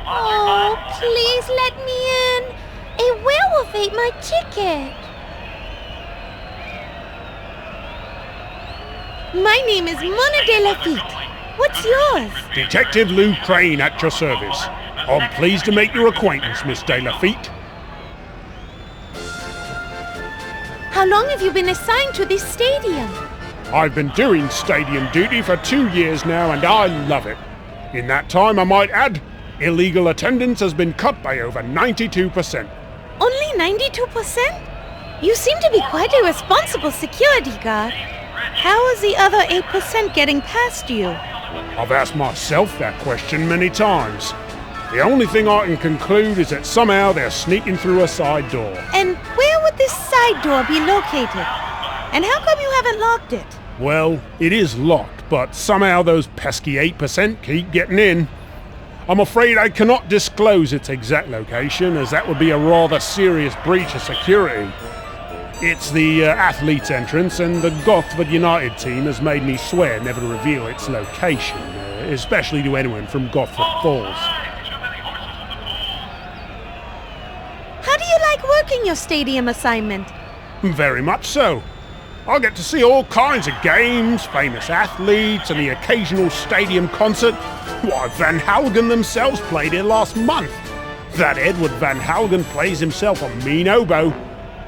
Oh, please let me in. A werewolf ate my ticket. My name is Mona de Lafitte. What's yours? Detective Lou Crane at your service. I'm pleased to make your acquaintance, Miss de Lafitte. How long have you been assigned to this stadium? I've been doing stadium duty for 2 years now, and I love it. In that time, I might add, illegal attendance has been cut by over 92%. Only 92%? You seem to be quite a responsible security guard. How is the other 8% getting past you? I've asked myself that question many times. The only thing I can conclude is that somehow they're sneaking through a side door. And where would this side door be located? And how come you haven't locked it? Well, it is locked, but somehow those pesky 8% keep getting in. I'm afraid I cannot disclose its exact location, as that would be a rather serious breach of security. It's the athletes' entrance, and the Gothford United team has made me swear never to reveal its location, especially to anyone from Gothford Falls. How do you like working your stadium assignment? Very much so. I get to see all kinds of games, famous athletes, and the occasional stadium concert. Why, Van Halgen themselves played here last month. That Edward Van Halgen plays himself a mean oboe.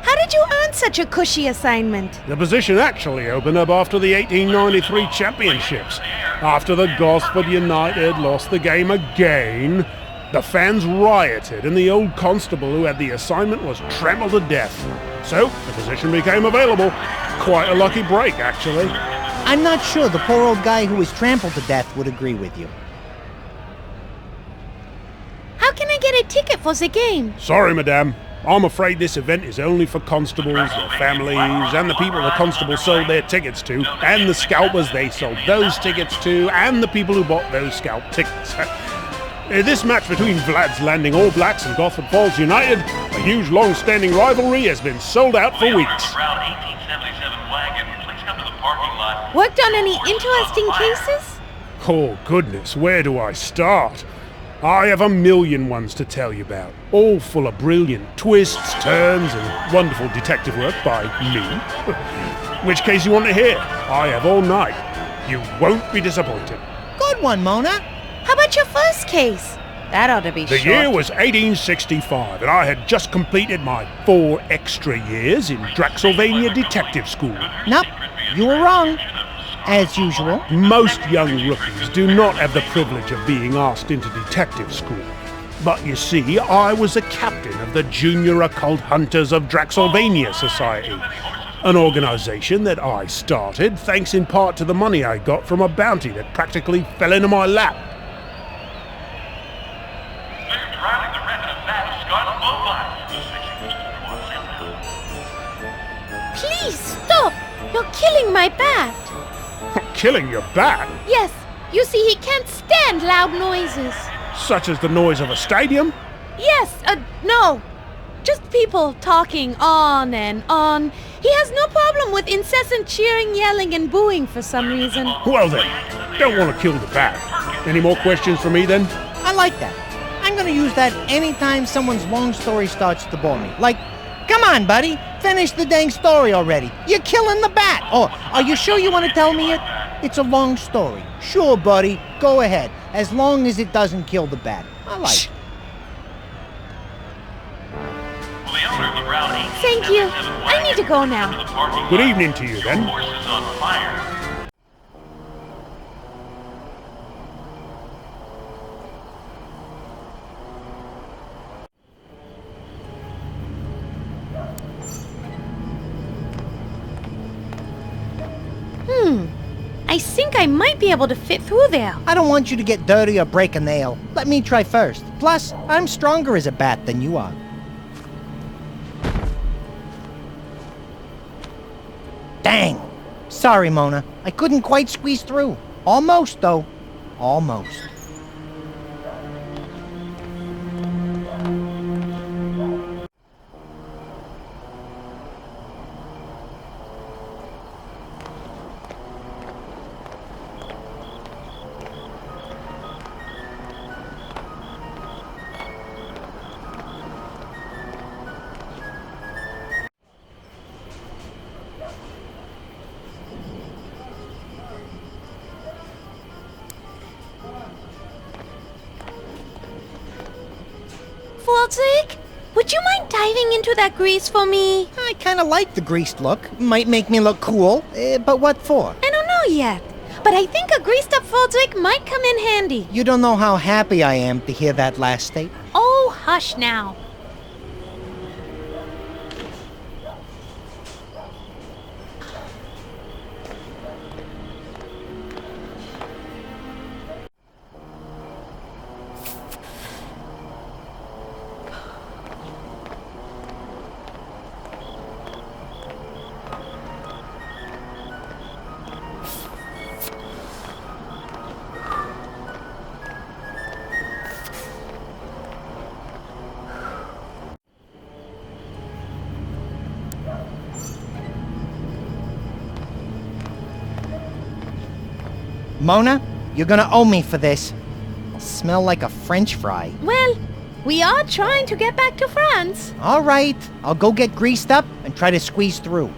How did you earn such a cushy assignment? The position actually opened up after the 1893 championships. After the Gosford United lost the game again, the fans rioted and the old constable who had the assignment was trampled to death. So, the position became available. Quite a lucky break, actually. I'm not sure the poor old guy who was trampled to death would agree with you. How can I get a ticket for the game? Sorry, madame. I'm afraid this event is only for constables, their families, and the people the constables sold their tickets to, and the scalpers they sold those tickets to, and the people who bought those scalp tickets. This match between Vlad's Landing All Blacks and Gothford Falls United, a huge long-standing rivalry, has been sold out for weeks. Worked on any interesting cases? Oh, goodness, where do I start? I have a million ones to tell you about, all full of brilliant twists, turns, and wonderful detective work by me. Which case you want to hear? I have all night. You won't be disappointed. Good one, Mona. How about your first case? That ought to be short. The year was 1865, and I had just completed my 4 extra years in Draxylvania Detective School. Nope, you were wrong. As usual. Most young rookies do not have the privilege of being asked into detective school. But you see, I was a captain of the Junior Occult Hunters of Draxylvania Society, an organization that I started thanks in part to the money I got from a bounty that practically fell into my lap. Please stop! You're killing my bat! Killing your bat? Yes, you see he can't stand loud noises. Such as the noise of a stadium? Yes, no. Just people talking on and on. He has no problem with incessant cheering, yelling, and booing for some reason. Well then, don't want to kill the bat. Any more questions for me then? I like that. I'm gonna use that anytime someone's long story starts to bore me. Like, come on, buddy, finish the dang story already. You're killing the bat. Oh, are you sure you want to tell me it? It's a long story. Sure, buddy, go ahead. As long as it doesn't kill the bat. I like it. Thank you. I need to go now. Good evening to you then. I think I might be able to fit through there. I don't want you to get dirty or break a nail. Let me try first. Plus, I'm stronger as a bat than you are. Dang! Sorry, Mona. I couldn't quite squeeze through. Almost, though. Almost. Fordzik? Would you mind diving into that grease for me? I kind of like the greased look. Might make me look cool, but what for? I don't know yet, but I think a greased up Fordzik might come in handy. You don't know how happy I am to hear that last statement. Oh, hush now. Mona, you're gonna owe me for this. Smell like a French fry. Well, we are trying to get back to France. All right, I'll go get greased up and try to squeeze through.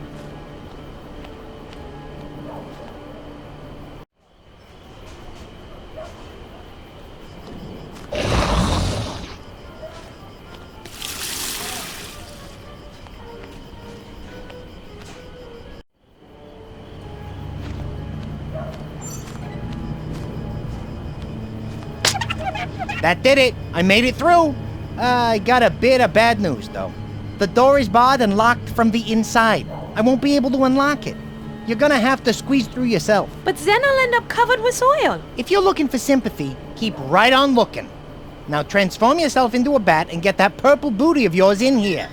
That did it. I made it through. I got a bit of bad news, though. The door is barred and locked from the inside. I won't be able to unlock it. You're gonna have to squeeze through yourself. But then I'll end up covered with soil. If you're looking for sympathy, keep right on looking. Now transform yourself into a bat and get that purple booty of yours in here.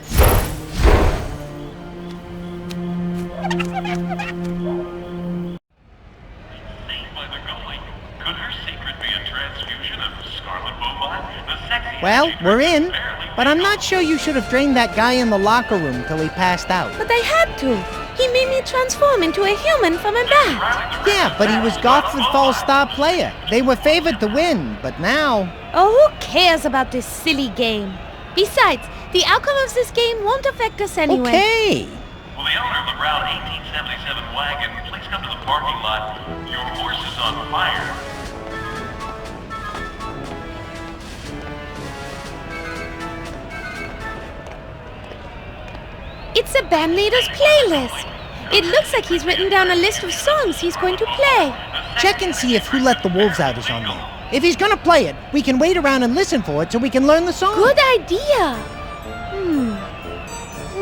Well, we're in, but I'm not sure you should have drained that guy in the locker room till he passed out. But I had to. He made me transform into a human from a bat. Yeah, but he was Gotford Falls star player. They were favored to win, but now... Oh, who cares about this silly game? Besides, the outcome of this game won't affect us anyway. Okay. Will the owner of the brown 1877 wagon please come to the parking lot? Your horse is on fire. It's a band leader's playlist. It looks like he's written down a list of songs he's going to play. Check and see if Who Let the Wolves Out is on there. If he's gonna play it, we can wait around and listen for it so we can learn the song. Good idea.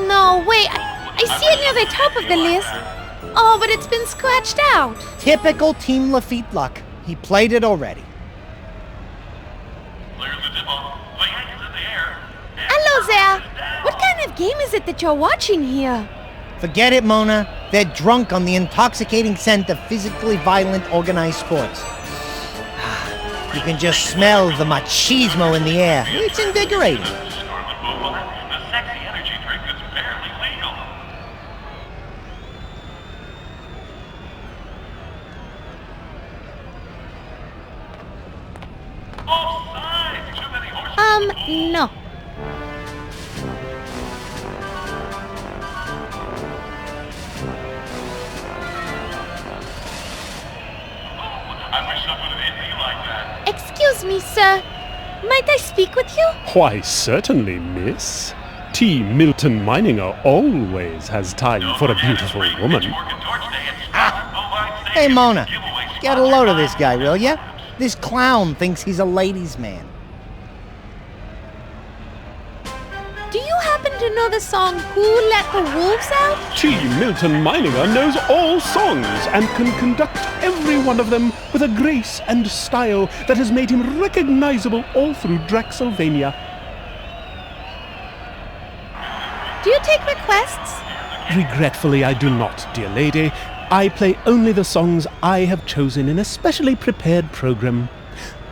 No, wait. I see it near the top of the list. Oh, but it's been scratched out. Typical Team Lafitte luck. He played it already. Clear the demo. The Yankees in the air. Hello there. What kind of game is it that you're watching here? Forget it, Mona. They're drunk on the intoxicating scent of physically violent organized sports. You can just smell the machismo in the air. It's invigorating. Scarlet Bovine, the sexy energy drink that's barely legal. Offside! Too many horses. No. I wish someone had hit me like that. Excuse me, sir. Might I speak with you? Why, certainly, miss. T. Milton Meininger always has time for a beautiful woman. Hey, Mona. Get a load of this guy, will ya? This clown thinks he's a ladies' man. Do you happen to know the song Who Let the Wolves Out? T. Milton Meininger knows all songs and can conduct every one of them with a grace and style that has made him recognizable all through Draxylvania. Do you take requests? Regretfully, I do not, dear lady. I play only the songs I have chosen in a specially prepared program.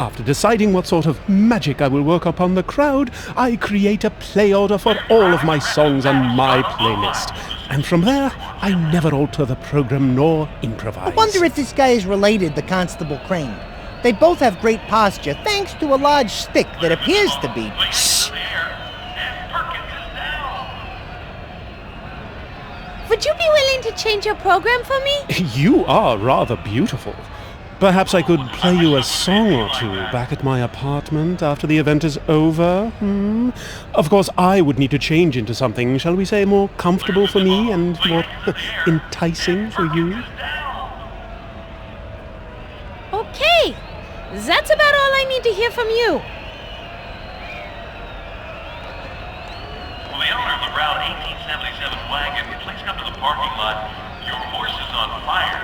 After deciding what sort of magic I will work upon the crowd, I create a play order for all of my songs on my playlist. And from there, I never alter the program nor improvise. I wonder if this guy is related to Constable Crane. They both have great posture thanks to a large stick that appears to be... Shh! Would you be willing to change your program for me? You are rather beautiful. Perhaps I could play you a song or two back at my apartment after the event is over? Of course, I would need to change into something, shall we say, more comfortable for me and more enticing for you. Okay, that's about all I need to hear from you. Will the owner of the brown 1877 wagon please come to the parking lot? Your horse is on fire.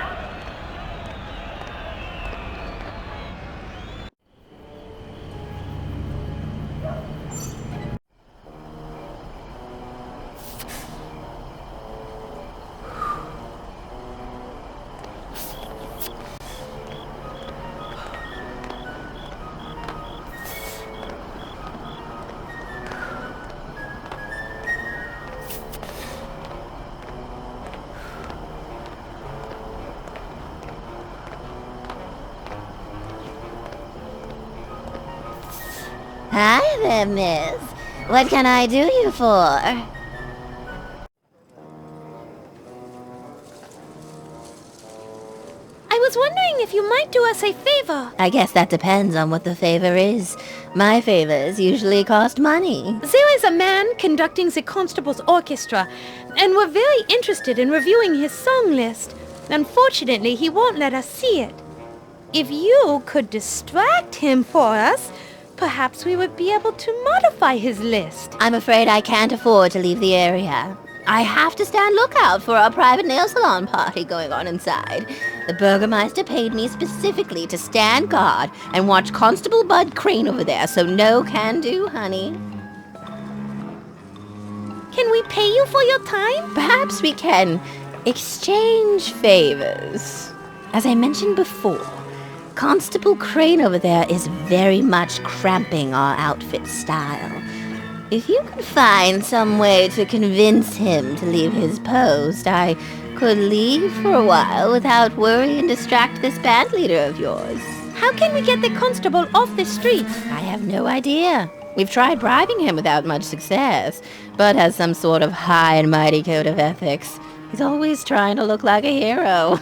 Hi there, miss. What can I do you for? I was wondering if you might do us a favor. I guess that depends on what the favor is. My favors usually cost money. There is a man conducting the constable's orchestra, and we're very interested in reviewing his song list. Unfortunately, he won't let us see it. If you could distract him for us, perhaps we would be able to modify his list. I'm afraid I can't afford to leave the area. I have to stand lookout for our private nail salon party going on inside. The Burgermeister paid me specifically to stand guard and watch Constable Bud Crane over there, so no can do, honey. Can we pay you for your time? Perhaps we can exchange favors. As I mentioned before, Constable Crane over there is very much cramping our outfit style. If you could find some way to convince him to leave his post, I could leave for a while without worry and distract this band leader of yours. How can we get the constable off the street? I have no idea. We've tried bribing him without much success. Bud has some sort of high and mighty code of ethics. He's always trying to look like a hero.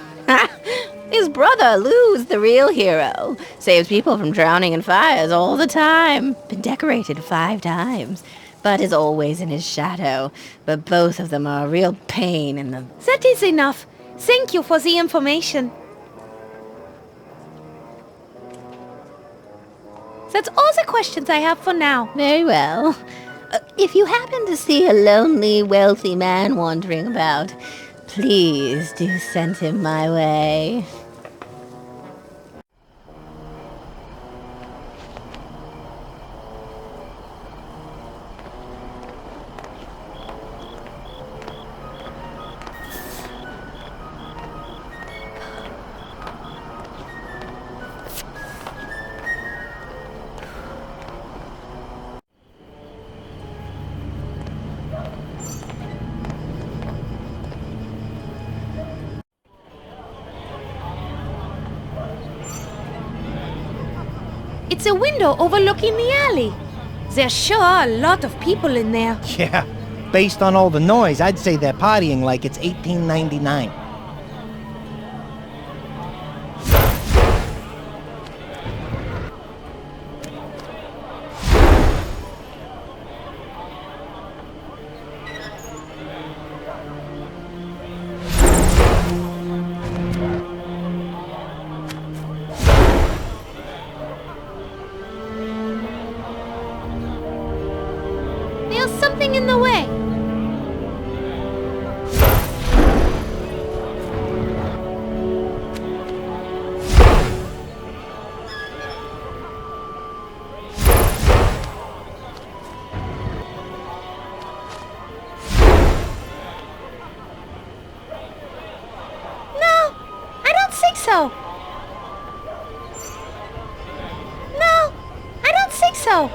His brother, Lou's the real hero. Saves people from drowning in fires all the time. Been decorated 5 times. Bud is always in his shadow, but both of them are a real pain in the... That is enough. Thank you for the information. That's all the questions I have for now. Very well. If you happen to see a lonely, wealthy man wandering about, please do send him my way. It's a window overlooking the alley. There sure are a lot of people in there. Yeah, based on all the noise, I'd say they're partying like it's 1899. There's something in the way. No, I don't think so. No, I don't think so.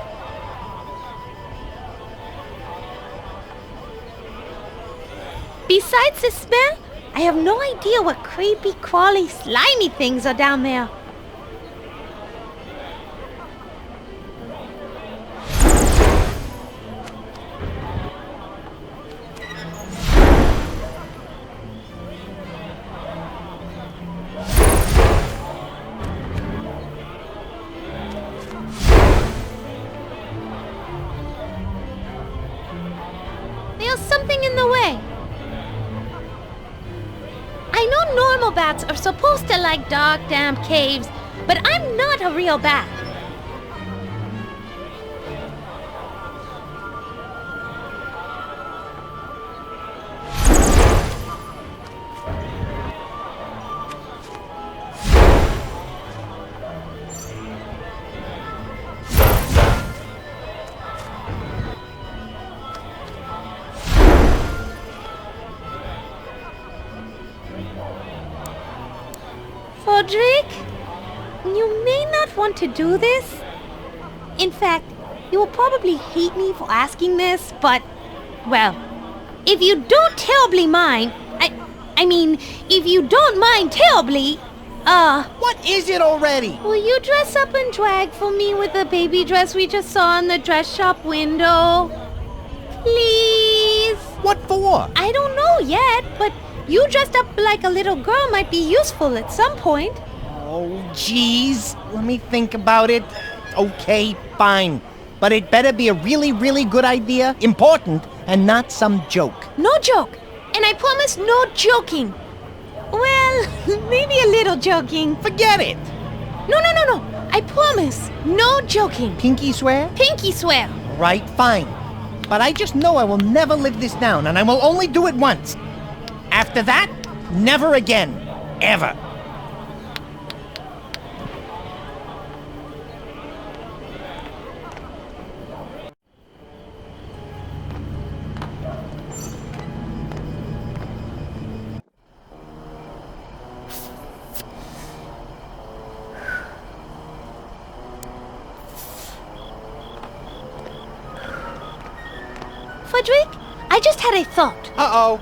Besides the smell, I have no idea what creepy, crawly, slimy things are down there. something in the way. I know normal bats are supposed to like dark, damp caves, but I'm not a real bat. Frederick, you may not want to do this. In fact, you will probably hate me for asking this, but, well, if you don't terribly mind, I mean, if you don't mind terribly, What is it already? will you dress up in drag for me with the baby dress we just saw in the dress shop window? Please? What for? I don't know yet, but you dressed up like a little girl might be useful at some point. Oh, jeez. Let me think about it. Okay, fine. But it better be a really, really good idea, important, and not some joke. No joke. And I promise no joking. Well, maybe a little joking. Forget it. No. I promise. No joking. Pinky swear? Pinky swear. Right, fine. But I just know I will never live this down, and I will only do it once. After that, never again. Ever. Frederick, I just had a thought. Uh-oh.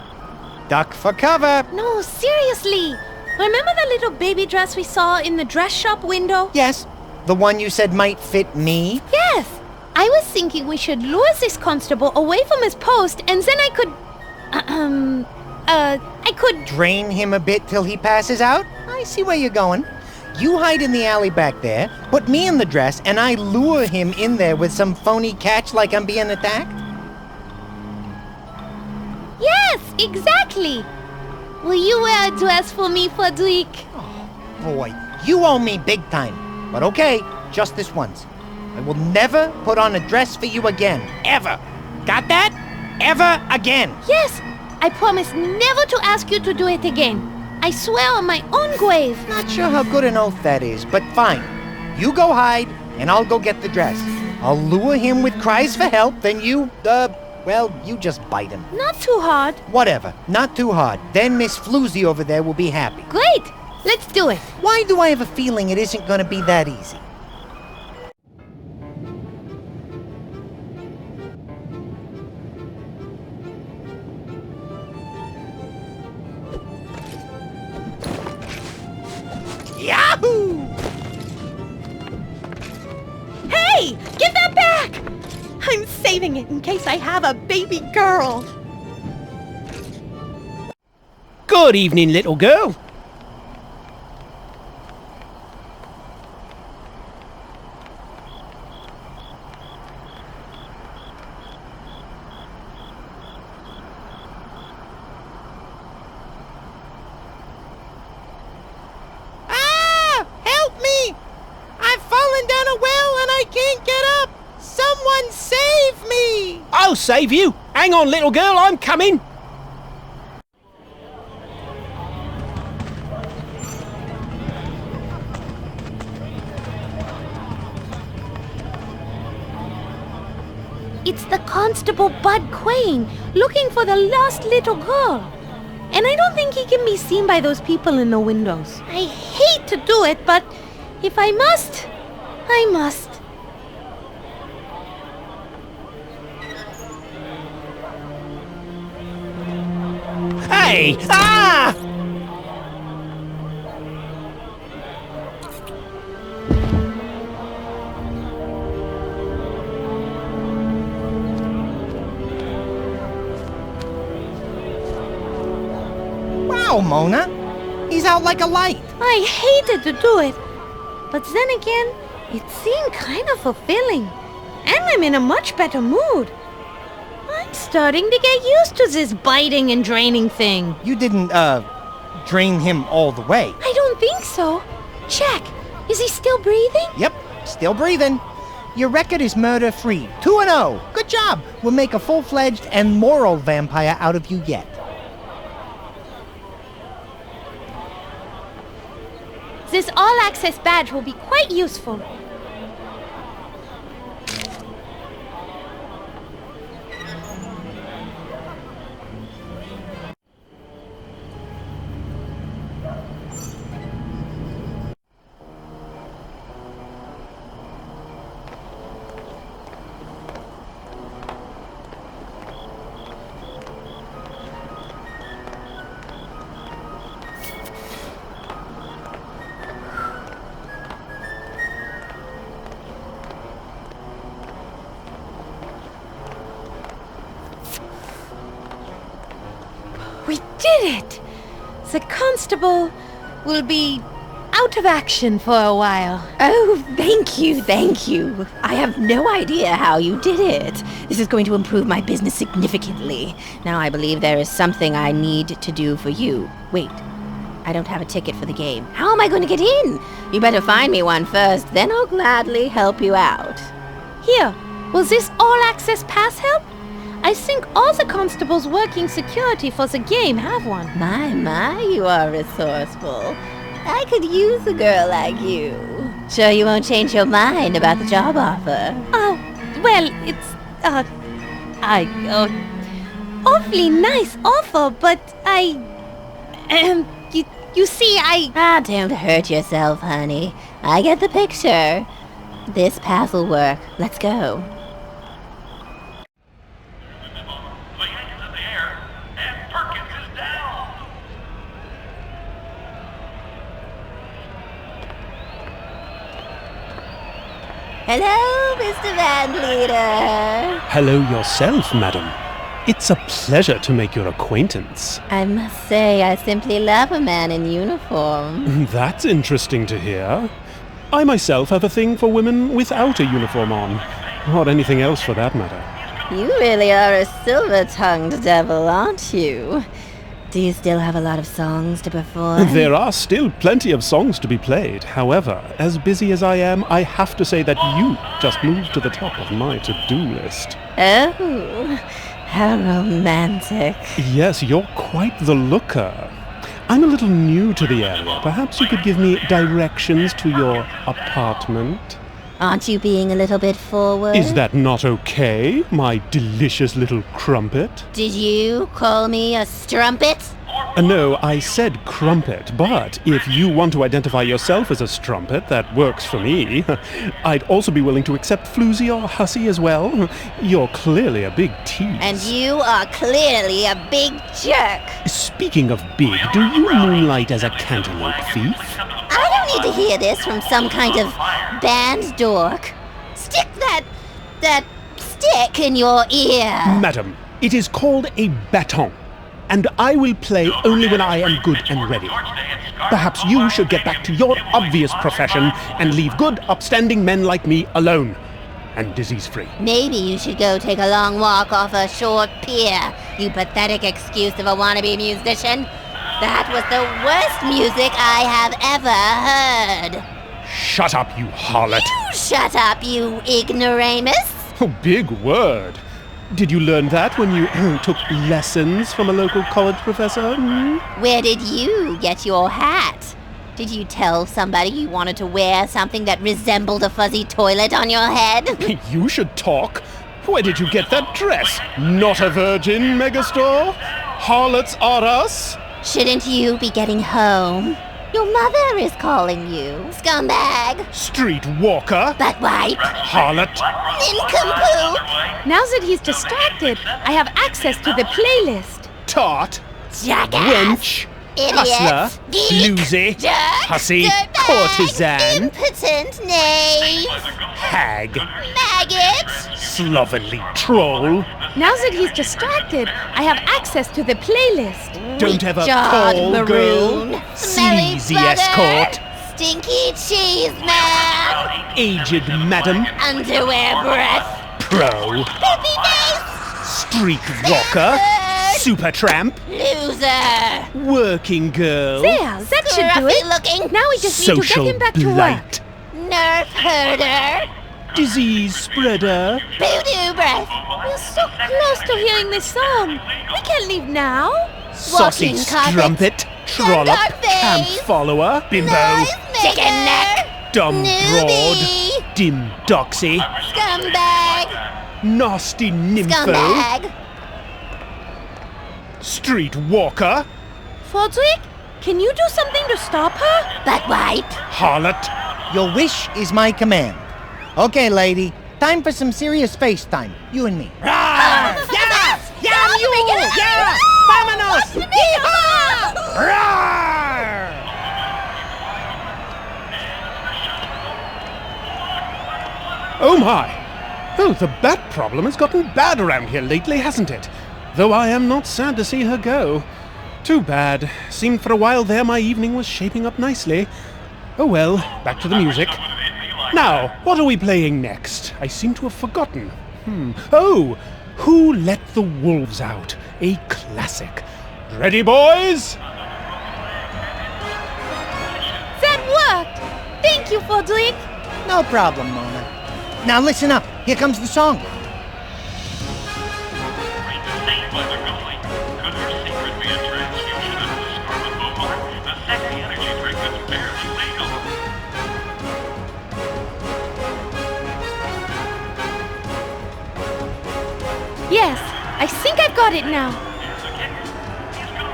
Duck for cover. No, seriously. Remember the little baby dress we saw in the dress shop window? Yes, the one you said might fit me. Yes. I was thinking we should lure this constable away from his post, and then I could... Drain him a bit till he passes out? I see where you're going. You hide in the alley back there, put me in the dress, and I lure him in there with some phony catch like I'm being attacked? Yes, exactly. Will you wear a dress for me, Frederick? Boy, you owe me big time. But okay, just this once. I will never put on a dress for you again. Ever. Got that? Ever again. Yes, I promise never to ask you to do it again. I swear on my own grave. Not sure how good an oath that is, but fine. You go hide, and I'll go get the dress. I'll lure him with cries for help, then you just bite him. Not too hard. Whatever, not too hard. Then Miss Floozy over there will be happy. Great, let's do it. Why do I have a feeling it isn't gonna be that easy? Yahoo! Hey, give that back! I'm saving it in case I have a baby girl. Good evening, little girl. Ah! Help me! I've fallen down a well and I can't get up! Someone save me! I'll save you. Hang on, little girl, I'm coming. It's the Constable Bud Quayne, looking for the lost little girl. And I don't think he can be seen by those people in the windows. I hate to do it, but if I must, I must. Hey! Ah! Wow, Mona. He's out like a light. I hated to do it. But then again, it seemed kind of fulfilling. And I'm in a much better mood. I'm starting to get used to this biting and draining thing. You didn't, drain him all the way. I don't think so. Check. Is he still breathing? Yep, still breathing. Your record is murder-free. 2-0. Good job. We'll make a full-fledged and moral vampire out of you yet. This all-access badge will be quite useful. We did it! The constable will be out of action for a while. Oh, thank you, thank you. I have no idea how you did it. This is going to improve my business significantly. Now I believe there is something I need to do for you. Wait, I don't have a ticket for the game. How am I going to get in? You better find me one first, then I'll gladly help you out. Here, will this all-access pass help? I think all the constables working security for the game have one. My, you are resourceful. I could use a girl like you. Sure you won't change your mind about the job offer? Oh, well, it's, awfully nice offer, but you see, Don't hurt yourself, honey. I get the picture. This pass will work. Let's go. The yank is in the air, and Perkins is down. Hello, Mr. Van Leader. Hello yourself, madam. It's a pleasure to make your acquaintance. I must say, I simply love a man in uniform. That's interesting to hear. I myself have a thing for women without a uniform on, or anything else for that matter. You really are a silver-tongued devil, aren't you? Do you still have a lot of songs to perform? There are still plenty of songs to be played. However, as busy as I am, I have to say that you just moved to the top of my to-do list. Oh, how romantic. Yes, you're quite the looker. I'm a little new to the area. Perhaps you could give me directions to your apartment? Aren't you being a little bit forward? Is that not okay, my delicious little crumpet? Did you call me a strumpet? No, I said crumpet, but if you want to identify yourself as a strumpet, that works for me. I'd also be willing to accept floozy or hussy as well. You're clearly a big tease. And you are clearly a big jerk. Speaking of big, do you moonlight as a cantaloupe thief? I don't need to hear this from some kind of band dork. Stick that stick in your ear. Madam, it is called a baton, and I will play only when I am good and ready. Perhaps you should get back to your obvious profession and leave good, upstanding men like me alone, and disease-free. Maybe you should go take a long walk off a short pier, you pathetic excuse of a wannabe musician. That was the worst music I have ever heard. Shut up, you harlot. You shut up, you ignoramus. Oh, big word. Did you learn that when you took lessons from a local college professor? Where did you get your hat? Did you tell somebody you wanted to wear something that resembled a fuzzy toilet on your head? You should talk. Where did you get that dress? Not a virgin, Megastore? Harlots are us? Shouldn't you be getting home? Your mother is calling you. Scumbag. Streetwalker. Buttwipe. Harlot. Nincompoop. now that he's distracted, I have access to the playlist. Tart. Jackass. Wench. Idiot. Hustler. Geek. Floozy. Jerk. Hussy. Dirtbag. Courtesan. Impotent knave. Hag. Maggot. Slovenly troll. Now that he's distracted, I have access to the playlist. Don't ever Weak-jawed call, maroon. girl. Smelly Sleazy bugger. escort. Stinky cheese man. Aged madam. Underwear breath. Pro. Poopy face. Streetwalker, Supertramp, Loser! working girl, There, that should do it. Looking. Now we just need to get social him back to work. blight, Nerf herder! disease spreader, Voodoo breath! We're so close to hearing this song. We can't leave now. saucy Walking carpet, strumpet, trollop, dark camp face, follower, bimbo, Chicken neck! dumb broad, Newbie! dim doxy, Scumbag! nasty nympho, Scumbag! streetwalker, Fodrick, can you do something to stop her? Butt wipe! harlot, Your wish is my command. Okay, lady. Time for some serious face time. You and me. Yeah! Yeah, you! Yeah! Vámonos! Oh my! Oh, the bat problem has gotten bad around here lately, hasn't it? Though I am not sad to see her go. Too bad. Seemed for a while there my evening was shaping up nicely. Oh well, back to the music. Now, what are we playing next? I seem to have forgotten. Oh! Who Let the Wolves Out? A classic. Ready, boys? That worked. Thank you, Fodrick. No problem, Mona. Now listen up. Here comes the song. Saved by the goalie. Could her secret be a transfusion of the scarlet bovine? The sexy energy drink that's barely legal. Yes, I think I've got it now. Here's the kicker. He's good.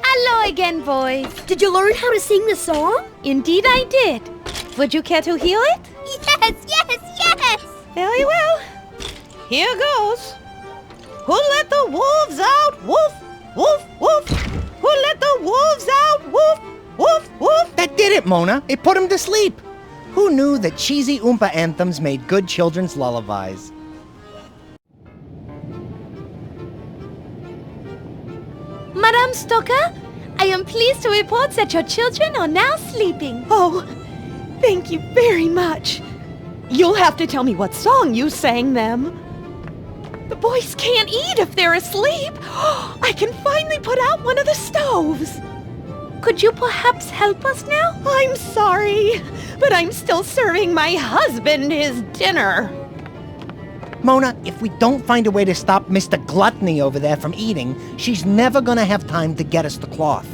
Hello again, boys. Did you learn how to sing the song? Indeed I did. Would you care to hear it? Yes! Very well. Here goes. Who let the wolves out? Woof, woof, woof. Who let the wolves out? Woof, woof, woof. That did it, Mona. It put him to sleep. Who knew that cheesy Oompa anthems made good children's lullabies? Madame Stoker, I am pleased to report that your children are now sleeping. Oh, thank you very much. You'll have to tell me what song you sang them. The boys can't eat if they're asleep. I can finally put out one of the stoves. Could you perhaps help us now? I'm sorry, but I'm still serving my husband his dinner. Mona, if we don't find a way to stop Mr. Gluttony over there from eating, she's never gonna have time to get us the cloth.